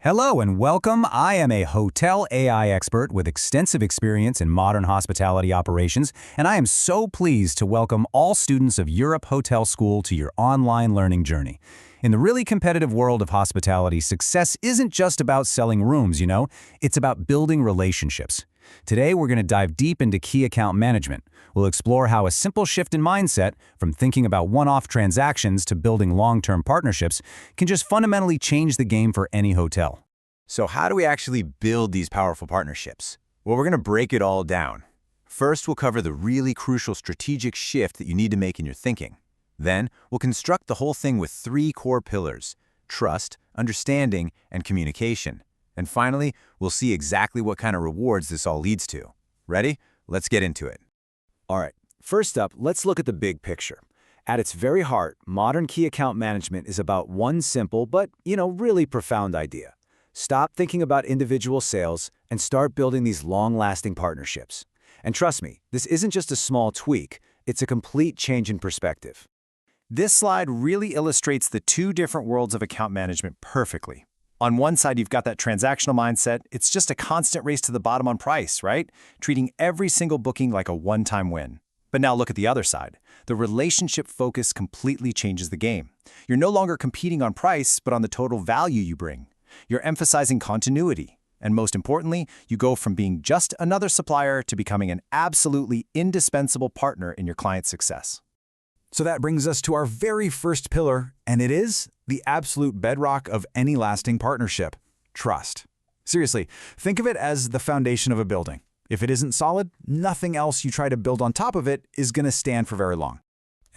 Hello and welcome. I am a hotel AI expert with extensive experience in modern hospitality operations, and I am so pleased to welcome all students of Europe Hotel School to your online learning journey. In the really competitive world of hospitality, success isn't just about selling rooms, it's about building relationships. Today, we're going to dive deep into key account management. We'll explore how a simple shift in mindset, from thinking about one-off transactions to building long-term partnerships, can just fundamentally change the game for any hotel. So how do we actually build these powerful partnerships? Well, we're going to break it all down. First, we'll cover the really crucial strategic shift that you need to make in your thinking. Then, we'll construct the whole thing with 3 core pillars: trust, understanding, and communication. And finally, we'll see exactly what kind of rewards this all leads to. Ready? Let's get into it. All right, first up, let's look at the big picture. At its very heart, modern key account management is about one simple but, really profound idea. Stop thinking about individual sales and start building these long-lasting partnerships. And trust me, this isn't just a small tweak, it's a complete change in perspective. This slide really illustrates the 2 different worlds of account management perfectly. On one side, you've got that transactional mindset. It's just a constant race to the bottom on price, right? Treating every single booking like a one-time win. But now look at the other side. The relationship focus completely changes the game. You're no longer competing on price, but on the total value you bring. You're emphasizing continuity. And most importantly, you go from being just another supplier to becoming an absolutely indispensable partner in your client's success. So that brings us to our very first pillar, and it is the absolute bedrock of any lasting partnership: trust. Seriously, think of it as the foundation of a building. If it isn't solid, nothing else you try to build on top of it is going to stand for very long.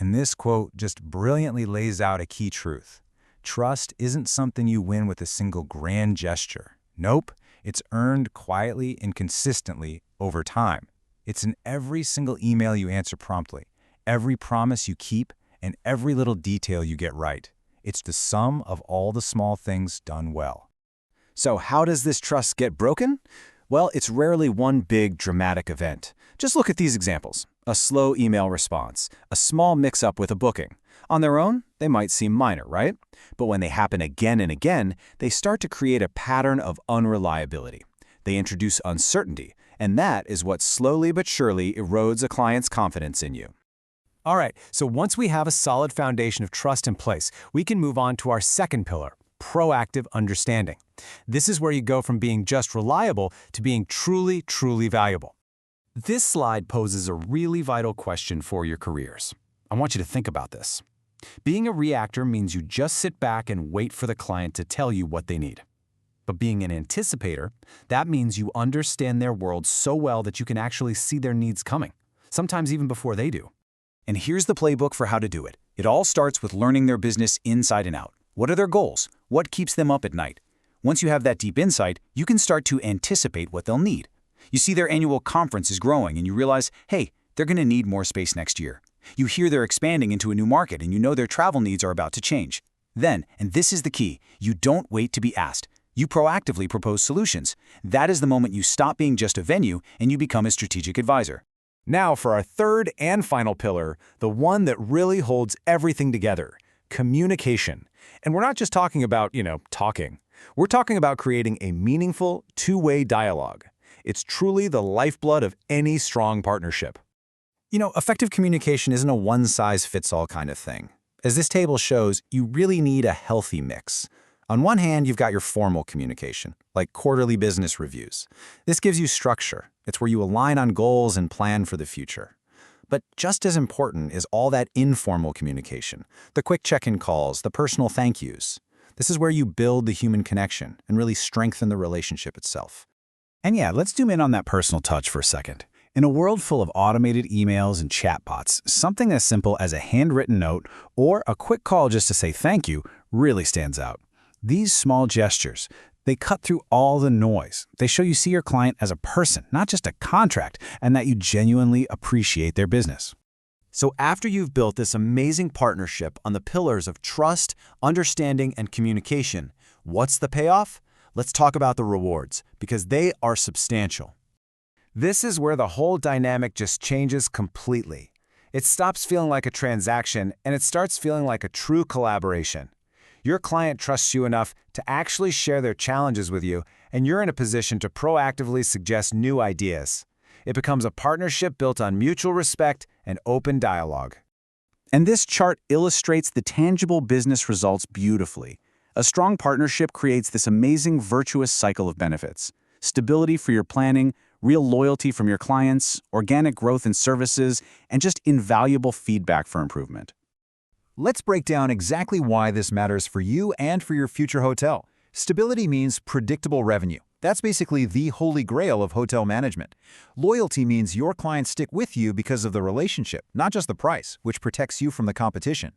And this quote just brilliantly lays out a key truth. Trust isn't something you win with a single grand gesture. Nope, it's earned quietly and consistently over time. It's in every single email you answer promptly, every promise you keep, and every little detail you get right. It's the sum of all the small things done well. So how does this trust get broken? Well, it's rarely one big, dramatic event. Just look at these examples. A slow email response, a small mix-up with a booking. On their own, they might seem minor, right? But when they happen again and again, they start to create a pattern of unreliability. They introduce uncertainty, and that is what slowly but surely erodes a client's confidence in you. All right, so once we have a solid foundation of trust in place, we can move on to our second pillar: proactive understanding. This is where you go from being just reliable to being truly, truly valuable. This slide poses a really vital question for your careers. I want you to think about this. Being a reactor means you just sit back and wait for the client to tell you what they need. But being an anticipator, that means you understand their world so well that you can actually see their needs coming, sometimes even before they do. And here's the playbook for how to do it. It all starts with learning their business inside and out. What are their goals? What keeps them up at night? Once you have that deep insight, you can start to anticipate what they'll need. You see their annual conference is growing and you realize, hey, they're going to need more space next year. You hear they're expanding into a new market and you know their travel needs are about to change. Then, and this is the key, you don't wait to be asked. You proactively propose solutions. That is the moment you stop being just a venue and you become a strategic advisor. Now for our third and final pillar, the one that really holds everything together: communication. And we're not just talking about, talking. We're talking about creating a meaningful, two-way dialogue. It's truly the lifeblood of any strong partnership. Effective communication isn't a one-size-fits-all kind of thing. As this table shows, you really need a healthy mix. On one hand, you've got your formal communication, like quarterly business reviews. This gives you structure. It's where you align on goals and plan for the future. But just as important is all that informal communication, the quick check-in calls, the personal thank yous. This is where you build the human connection and really strengthen the relationship itself. And yeah, let's zoom in on that personal touch for a second. In a world full of automated emails and chatbots, something as simple as a handwritten note or a quick call just to say thank you really stands out. These small gestures, they cut through all the noise. They show you see your client as a person, not just a contract, and that you genuinely appreciate their business. So after you've built this amazing partnership on the pillars of trust, understanding, and communication, what's the payoff? Let's talk about the rewards, because they are substantial. This is where the whole dynamic just changes completely. It stops feeling like a transaction, and it starts feeling like a true collaboration. Your client trusts you enough to actually share their challenges with you, and you're in a position to proactively suggest new ideas. It becomes a partnership built on mutual respect and open dialogue. And this chart illustrates the tangible business results beautifully. A strong partnership creates this amazing virtuous cycle of benefits. Stability for your planning, real loyalty from your clients, organic growth in services, and just invaluable feedback for improvement. Let's break down exactly why this matters for you and for your future hotel. Stability means predictable revenue. That's basically the holy grail of hotel management. Loyalty means your clients stick with you because of the relationship, not just the price, which protects you from the competition.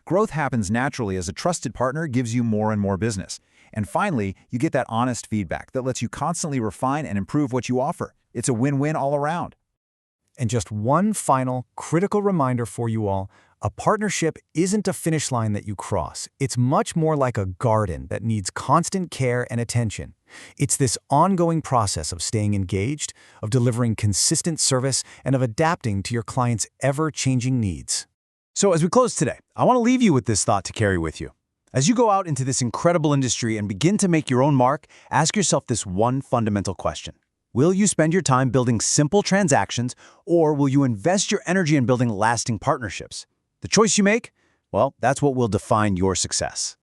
Growth happens naturally as a trusted partner gives you more and more business. And finally, you get that honest feedback that lets you constantly refine and improve what you offer. It's a win-win all around. And just one final, critical reminder for you all, a partnership isn't a finish line that you cross. It's much more like a garden that needs constant care and attention. It's this ongoing process of staying engaged, of delivering consistent service, and of adapting to your clients' ever-changing needs. So as we close today, I want to leave you with this thought to carry with you. As you go out into this incredible industry and begin to make your own mark, ask yourself this one fundamental question. Will you spend your time building simple transactions, or will you invest your energy in building lasting partnerships? The choice you make, well, that's what will define your success.